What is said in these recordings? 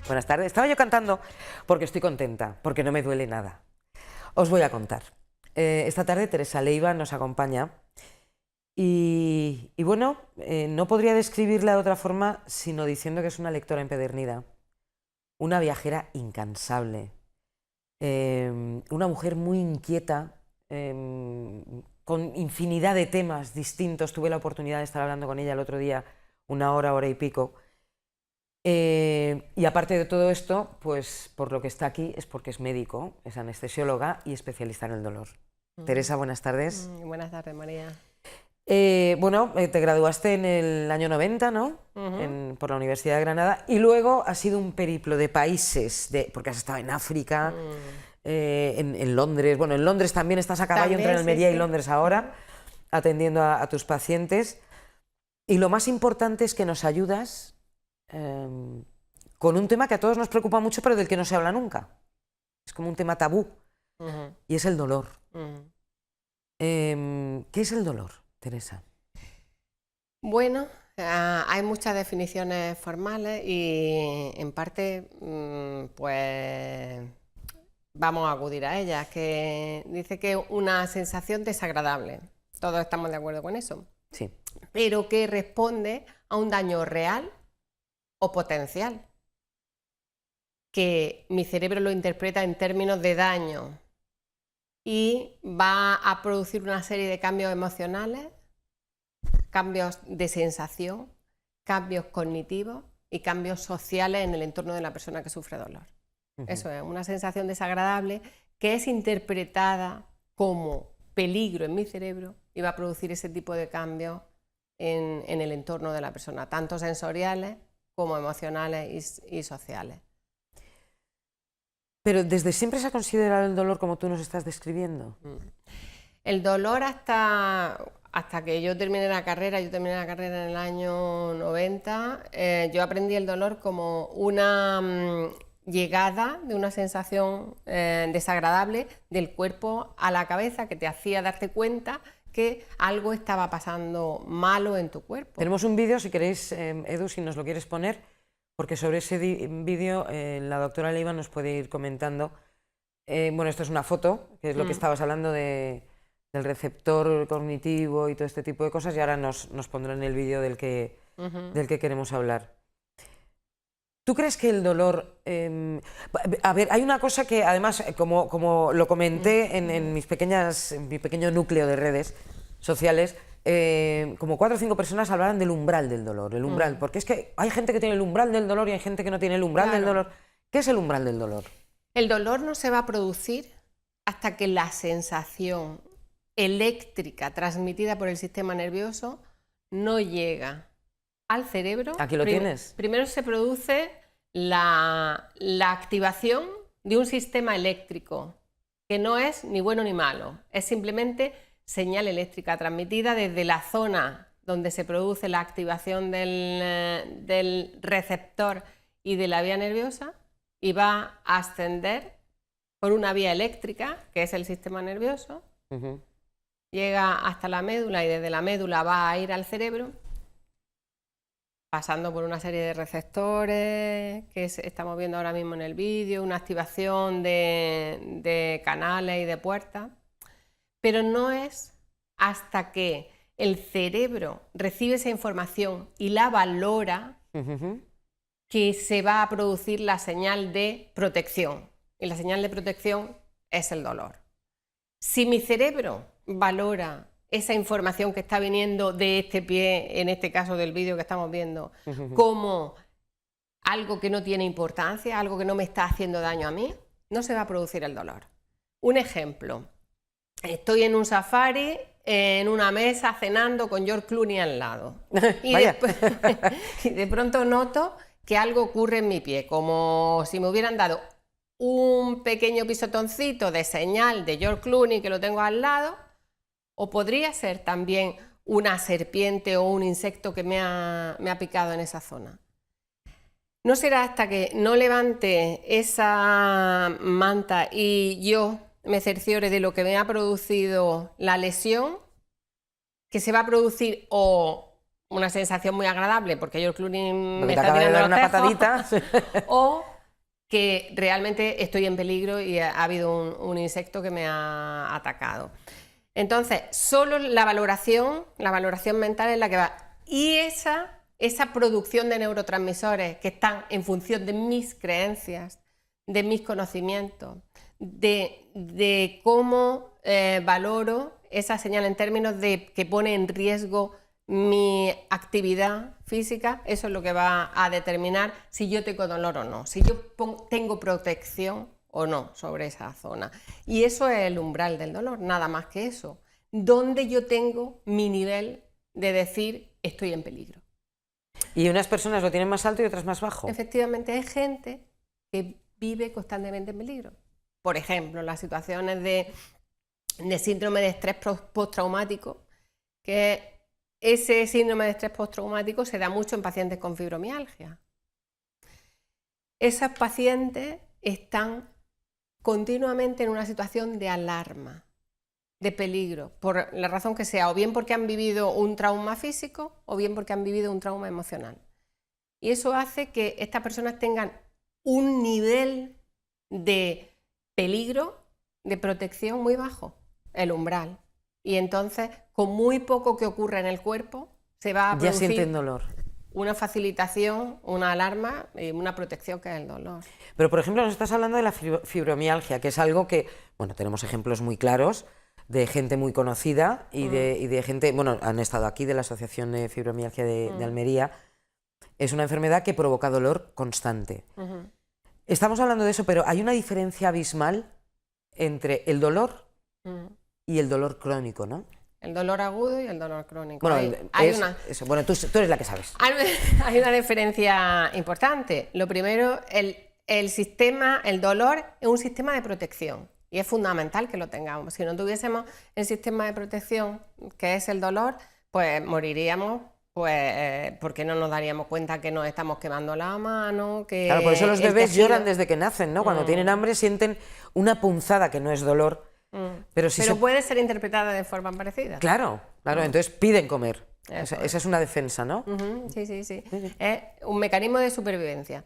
Buenas tardes. Estaba yo cantando porque estoy contenta, porque no me duele nada. Os voy a contar. Esta tarde Teresa Leiva nos acompaña y bueno, no podría describirla de otra forma sino diciendo que es una lectora empedernida, una viajera incansable, una mujer muy inquieta, con infinidad de temas distintos. Tuve la oportunidad de estar hablando con ella el otro día, una hora y pico. Y aparte de todo esto, pues por lo que está aquí es porque es médico, es anestesióloga y especialista en el dolor. Teresa, buenas tardes. Buenas tardes, María. Bueno, te graduaste en el año 90, ¿no? Por la Universidad de Granada, y luego ha sido un periplo de países, porque has estado en África, en Londres. Bueno, en Londres también estás a caballo entre Almería y Londres ahora, atendiendo a tus pacientes. Y lo más importante es que nos ayudas con un tema que a todos nos preocupa mucho, pero del que no se habla nunca. Es como un tema tabú, y es el dolor. ¿Qué es el dolor, Teresa? Bueno, hay muchas definiciones formales y en parte pues vamos a acudir a ellas, que dice que es una sensación desagradable. Todos estamos de acuerdo con eso. Sí. Pero que responde a un daño real o potencial, que mi cerebro lo interpreta en términos de daño y va a producir una serie de cambios emocionales, cambios de sensación, cambios cognitivos y cambios sociales en el entorno de la persona que sufre dolor. Eso es una sensación desagradable que es interpretada como peligro en mi cerebro y va a producir ese tipo de cambios en el entorno de la persona, tanto sensoriales como emocionales y sociales. Pero ¿desde siempre se ha considerado el dolor como tú nos estás describiendo? El dolor hasta que yo terminé la carrera, en el año 90, yo aprendí el dolor como una llegada de una sensación desagradable del cuerpo a la cabeza que te hacía darte cuenta que algo estaba pasando malo en tu cuerpo. Tenemos un vídeo, si queréis, Edu, si nos lo quieres poner, porque sobre ese vídeo la doctora Leiva nos puede ir comentando. Bueno, esto es una foto, que es lo que estabas hablando del receptor cognitivo y todo este tipo de cosas, y ahora nos pondrán el vídeo del que queremos hablar. ¿Tú crees que el dolor... a ver, hay una cosa que además, como lo comenté en mi pequeño núcleo de redes sociales, como 4 o 5 personas hablaban del umbral del dolor, el umbral, porque es que hay gente que tiene el umbral del dolor y hay gente que no tiene el umbral del dolor. ¿Qué es el umbral del dolor? El dolor no se va a producir hasta que la sensación eléctrica transmitida por el sistema nervioso no llega al cerebro. Aquí lo tienes. Primero se produce la activación de un sistema eléctrico que no es ni bueno ni malo, es simplemente señal eléctrica transmitida desde la zona donde se produce la activación del receptor y de la vía nerviosa, y va a ascender por una vía eléctrica, que es el sistema nervioso, llega hasta la médula y desde la médula va a ir al cerebro, pasando por una serie de receptores que estamos viendo ahora mismo en el vídeo, una activación de canales y de puertas, pero no es hasta que el cerebro recibe esa información y la valora que se va a producir la señal de protección, y la señal de protección es el dolor. Si mi cerebro valora esa información que está viniendo de este pie, en este caso del vídeo que estamos viendo, como algo que no tiene importancia, algo que no me está haciendo daño a mí, no se va a producir el dolor. Un ejemplo, estoy en un safari, en una mesa, cenando con George Clooney al lado, y de pronto noto que algo ocurre en mi pie, como si me hubieran dado un pequeño pisotoncito de señal de George Clooney que lo tengo al lado, o podría ser también una serpiente o un insecto que me ha picado en esa zona. No será hasta que no levante esa manta y yo me cerciore de lo que me ha producido la lesión, que se va a producir o una sensación muy agradable porque George Clooney me está tirando una los tejos, patadita, o que realmente estoy en peligro y ha habido un insecto que me ha atacado. Entonces, solo la valoración mental es la que va. Y esa producción de neurotransmisores que están en función de mis creencias, de mis conocimientos, de cómo valoro esa señal en términos de que pone en riesgo mi actividad física, eso es lo que va a determinar si yo tengo dolor o no, si yo tengo protección o no sobre esa zona. Y eso es el umbral del dolor, nada más que eso. Donde yo tengo mi nivel de decir estoy en peligro. ¿Y unas personas lo tienen más alto y otras más bajo? Efectivamente, hay gente que vive constantemente en peligro. Por ejemplo, las situaciones de síndrome de estrés postraumático, que ese síndrome de estrés postraumático se da mucho en pacientes con fibromialgia. Esos pacientes están continuamente en una situación de alarma, de peligro, por la razón que sea, o bien porque han vivido un trauma físico o bien porque han vivido un trauma emocional. Y eso hace que estas personas tengan un nivel de peligro, de protección muy bajo, el umbral. Y entonces, con muy poco que ocurra en el cuerpo, se va a producir ya sienten dolor. Una facilitación, una alarma y una protección que es el dolor. Pero, por ejemplo, nos estás hablando de la fibromialgia, que es algo que, bueno, tenemos ejemplos muy claros de gente muy conocida y de gente, bueno, han estado aquí de la Asociación de Fibromialgia de Almería. Es una enfermedad que provoca dolor constante. Estamos hablando de eso, pero hay una diferencia abismal entre el dolor y el dolor crónico, ¿no? El dolor agudo y el dolor crónico. Bueno, bueno, tú eres la que sabes. Hay una diferencia importante. Lo primero, el dolor es un sistema de protección y es fundamental que lo tengamos. Si no tuviésemos el sistema de protección, que es el dolor, pues moriríamos, pues porque no nos daríamos cuenta que nos estamos quemando la mano. Claro, por eso los bebés lloran desde que nacen, ¿no? Cuando tienen hambre sienten una punzada que no es dolor. Pero puede ser interpretada de forma parecida. Claro, entonces piden comer. Esa es una defensa, ¿no? Sí. Es un mecanismo de supervivencia.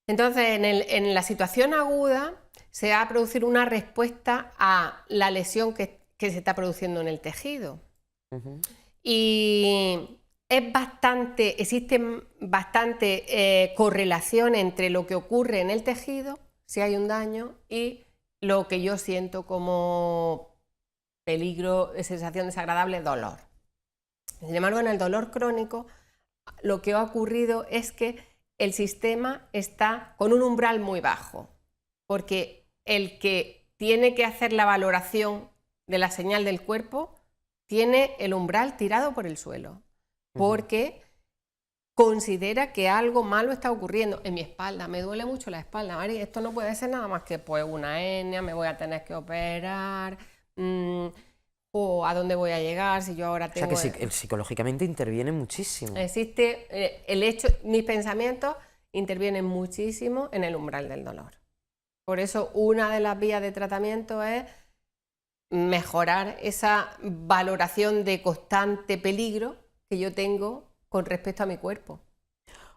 Entonces, en la situación aguda se va a producir una respuesta a la lesión que se está produciendo en el tejido. Y existe bastante correlación entre lo que ocurre en el tejido, si hay un daño, y lo que yo siento como peligro, sensación desagradable, dolor. Sin embargo, en el dolor crónico, lo que ha ocurrido es que el sistema está con un umbral muy bajo, porque el que tiene que hacer la valoración de la señal del cuerpo tiene el umbral tirado por el suelo, porque considera que algo malo está ocurriendo en mi espalda, me duele mucho la espalda, Mari, esto no puede ser nada más que pues una hernia, me voy a tener que operar, o a dónde voy a llegar si yo ahora tengo... O sea que psicológicamente interviene muchísimo. Existe el hecho, mis pensamientos intervienen muchísimo en el umbral del dolor. Por eso una de las vías de tratamiento es mejorar esa valoración de constante peligro que yo tengo con respecto a mi cuerpo.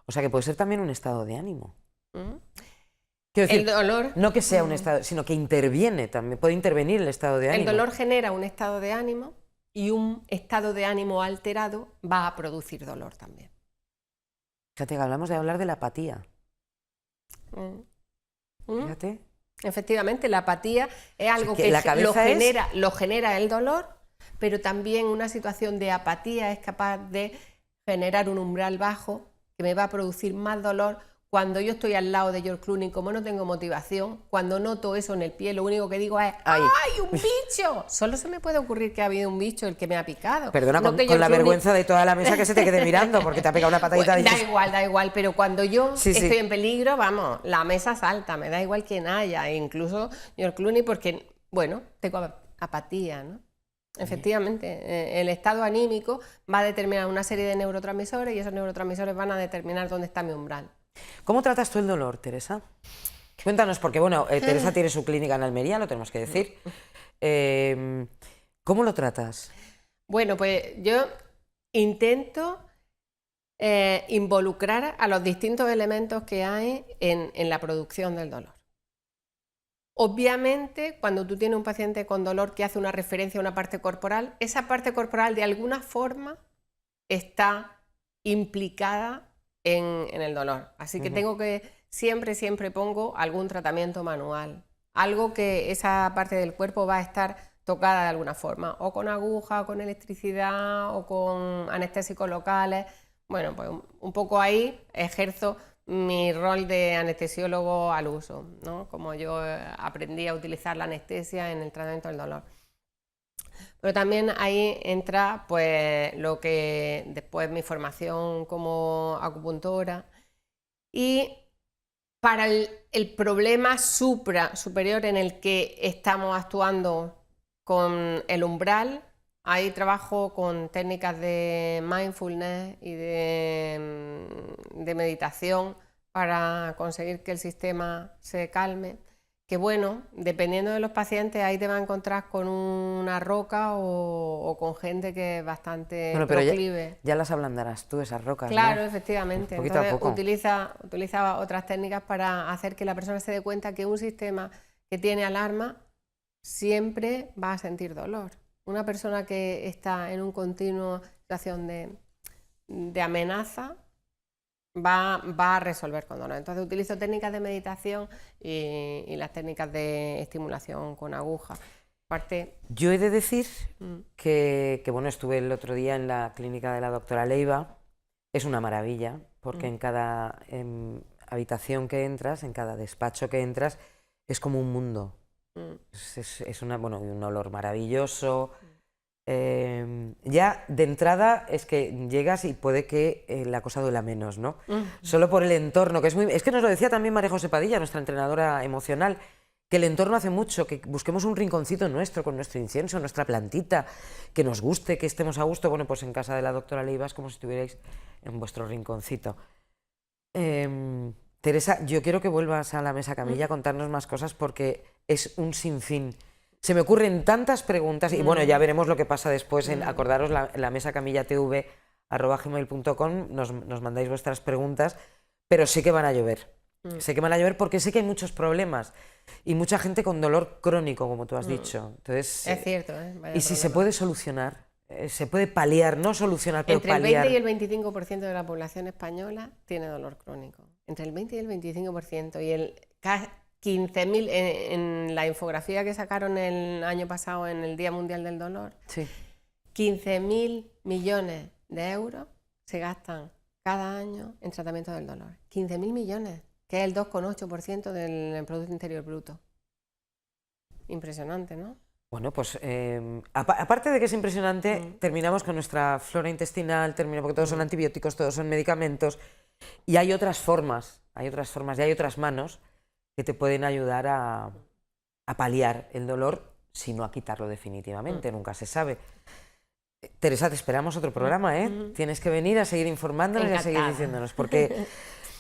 O sea que puede ser también un estado de ánimo. Quiero decir, el dolor, no que sea un estado, sino que interviene también, puede intervenir el estado de ánimo. El dolor genera un estado de ánimo y un estado de ánimo alterado va a producir dolor también. Fíjate que hablamos de hablar de la apatía. Fíjate. Efectivamente, la apatía es algo que lo genera el dolor, pero también una situación de apatía es capaz de generar un umbral bajo que me va a producir más dolor. Cuando yo estoy al lado de George Clooney, como no tengo motivación, cuando noto eso en el pie, lo único que digo es ¡ay, un bicho! Solo se me puede ocurrir que ha habido un bicho el que me ha picado. Perdona, no con la vergüenza de toda la mesa que se te quede mirando porque te ha pegado una patadita. Pues, da igual, pero cuando yo estoy en peligro, vamos, la mesa salta, me da igual quién haya, e incluso George Clooney porque, bueno, tengo apatía, ¿no? Efectivamente, el estado anímico va a determinar una serie de neurotransmisores y esos neurotransmisores van a determinar dónde está mi umbral. ¿Cómo tratas tú el dolor, Teresa? Cuéntanos, porque bueno, Teresa tiene su clínica en Almería, lo tenemos que decir. ¿Cómo lo tratas? Bueno, pues yo intento involucrar a los distintos elementos que hay en la producción del dolor. Obviamente, cuando tú tienes un paciente con dolor que hace una referencia a una parte corporal, esa parte corporal de alguna forma está implicada en el dolor. Así que tengo que, siempre pongo algún tratamiento manual, algo que esa parte del cuerpo va a estar tocada de alguna forma, o con aguja, o con electricidad, o con anestésicos locales. Bueno, pues un poco ahí ejerzo mi rol de anestesiólogo al uso, ¿no? Como yo aprendí a utilizar la anestesia en el tratamiento del dolor. Pero también ahí entra pues lo que después mi formación como acupuntora, y para el problema superior en el que estamos actuando con el umbral, ahí trabajo con técnicas de mindfulness y de meditación para conseguir que el sistema se calme. Que bueno, dependiendo de los pacientes, ahí te vas a encontrar con una roca o con gente que es bastante proclive. Ya las ablandarás tú, esas rocas, Claro, ¿no? efectivamente. Poquito a poco. Utiliza otras técnicas para hacer que la persona se dé cuenta que un sistema que tiene alarma siempre va a sentir dolor. Una persona que está en una continua situación de amenaza va a resolver con dolor. Entonces utilizo técnicas de meditación y las técnicas de estimulación con aguja. Yo he de decir que bueno, estuve el otro día en la clínica de la doctora Leiva. Es una maravilla, porque en cada habitación que entras, en cada despacho que entras, es como un mundo. Es un olor maravilloso. Ya de entrada es que llegas y puede que la cosa duela menos, ¿no? Solo por el entorno, que es que nos lo decía también María José Padilla, nuestra entrenadora emocional, que el entorno hace mucho, que busquemos un rinconcito nuestro, con nuestro incienso, nuestra plantita, que nos guste, que estemos a gusto. Bueno, pues en casa de la doctora Leiva es como si estuvierais en vuestro rinconcito. Teresa, yo quiero que vuelvas a la mesa camilla a contarnos más cosas, porque es un sinfín. Se me ocurren tantas preguntas y bueno, ya veremos lo que pasa después. Acordaros, la mesa camilla tv@gmail.com, nos mandáis vuestras preguntas, pero sé que van a llover. Sé que van a llover porque sé que hay muchos problemas y mucha gente con dolor crónico, como tú has dicho. Entonces, es cierto, y si se puede solucionar, se puede paliar, no solucionar, pero entre paliar. El 20 y el 25% de la población española tiene dolor crónico. Entre el 20 y el 25%. Y el 15.000, en la infografía que sacaron el año pasado en el Día Mundial del Dolor, Sí. 15.000 millones de euros se gastan cada año en tratamiento del dolor. 15.000 millones, que es el 2,8% del Producto Interior Bruto. Impresionante, ¿no? Bueno, pues aparte de que es impresionante, terminamos con nuestra flora intestinal, porque todos son antibióticos, todos son medicamentos, y hay otras formas, y hay otras manos que te pueden ayudar a paliar el dolor, si no a quitarlo definitivamente, nunca se sabe. Teresa, te esperamos otro programa, ¿eh? Tienes que venir a seguir informándonos y a seguir diciéndonos, porque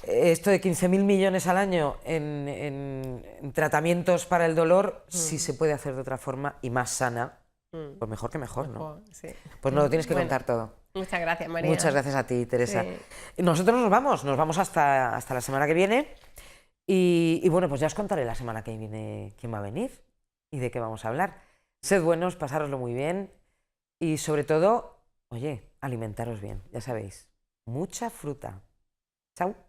esto de 15.000 millones al año en tratamientos para el dolor, si se puede hacer de otra forma y más sana, pues mejor que mejor, ¿no? Sí. Pues nos lo tienes que contar todo. Muchas gracias, María. Muchas gracias a ti, Teresa. Sí. Nosotros nos vamos hasta la semana que viene y bueno, pues ya os contaré la semana que viene quién va a venir y de qué vamos a hablar. Sed buenos, pasároslo muy bien y sobre todo, oye, alimentaros bien, ya sabéis, mucha fruta. Chao.